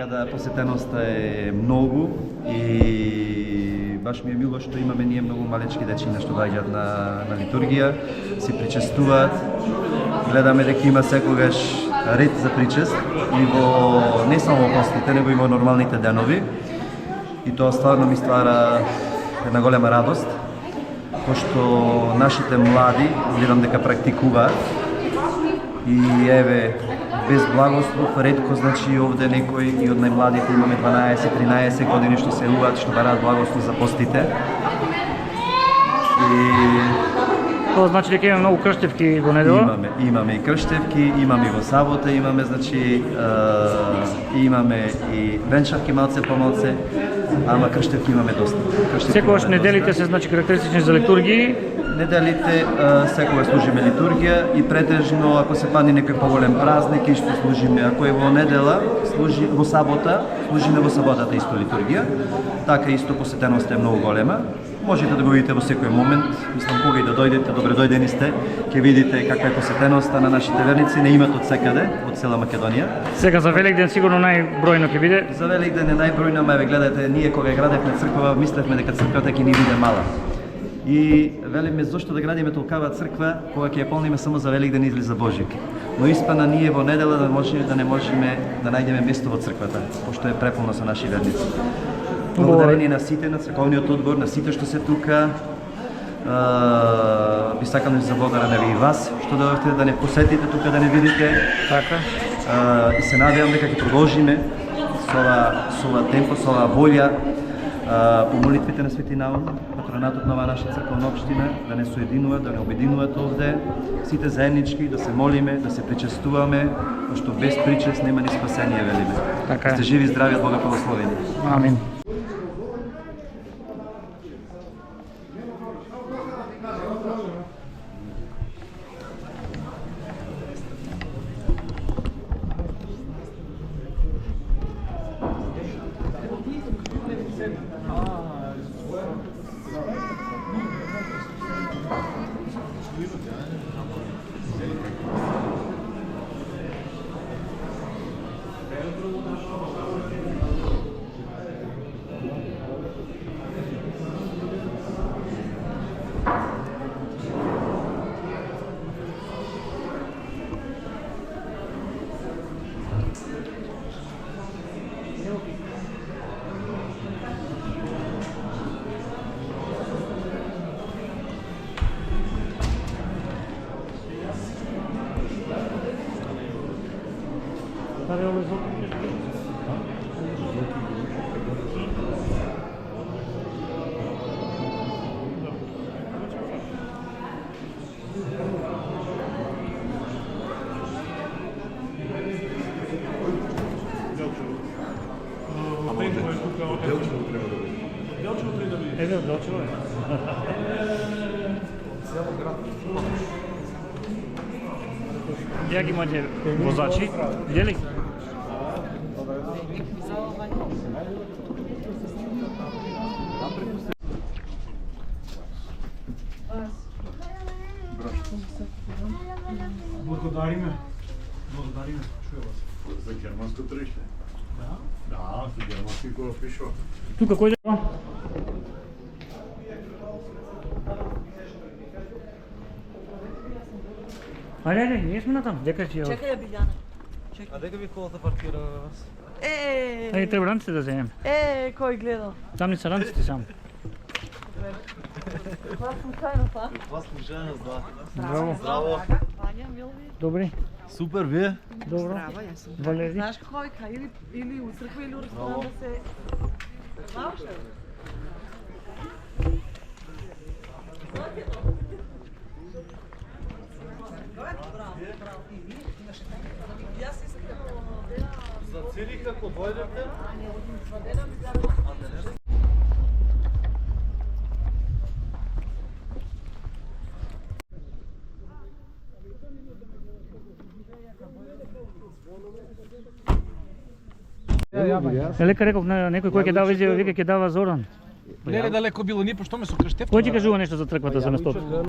така да посетеноста е многу и баш ми е мило што имаме ние многу малечки дечиња што доаѓаат на литургија, си причестуваат. Гледаме дека има секогаш ред за причест и во не само во постите, него и во нормалните денови. И тоа стварно ми ствара една голема радост, пошто нашите млади гледам дека практикуваат и еве без благослов ретко значи овде некој и од најмладите имаме 12-13 години што се јавуваат што бараат благослов за постите. Тоа значи дека имаме многу крштевки во недела? Имаме и крштевки, имаме и во сабота, имаме значи имаме и венчавки малце по малце, ама крштевки имаме доста. Секогаш неделите се значи карактеристични за литургии? Неделите секогаш служиме литургија и претежно ако се падне некој поголем празник и што служиме, ако е во недела, во сабота, служиме во саботата исто литургија. Така исто посетеноста е многу голема. Можете да го видите во секој момент, мислам кога и да дојдете, добре дојдени сте, ќе видите каква е посетеноста на нашите верници, не имат од секаде, од цела Македонија. Сега за Великден сигурно најбројно ќе биде? За Великден е најбројно, ама гледате, ние кога градевме црква, мислевме дека црквата ќе ни биде мала. И велиме зошто да градиме толкава црква кога ќе ја полниме само за Великден или за Божик. Но испана ние во недела да не можеме да најдеме место во црквата, пошто е преполно со наши верници. Благодарение на сите, на црковниот одбор, на сите што се тука. Би сакам да ви заблагодарам и вас што дојдовте да не посетите тука, да не видите. Така. И се надевам дека ќе продолжиме со ова темпо, со ова волја, по молитвите на Свети Наум, патронатот на наша црковна општина, да не соединуваат, да не обединуваат овде, сите заеднички, да се молиме, да се причестуваме, пошто без причест нема ни спасение, велиме. Така е. Сте живи и здрави, од Бога благословени. Амин. Делчево е. Ја ги имате возачи, видели? Благодариме. Чуја вас. За германско тржиште? Да. Да, за германски го пишува. Тука кој да? Ајде, ние сме натам, дека ќе ја... Чекај ја Билјана. А дека ви колата паркира на вас? Ајде, треба ранците да земем. Кој гледа? Там не се ранците само. Това случајно, па? Това случајно, да. Браво. Здраво. Вања, Милви. Добри. Супер, вие? Добро. Здраво, јас сум. Валери. Знаеш којка, или у црква или у ресторан да се... Знаеш ли? Зацели како дојдете? Лека реков на некој кој ќе дава изјава, вика ќе дава Зоран. Не е далеко било ни, пошто ме со крштевка. Кој ти кажува нешто за црквата за местото?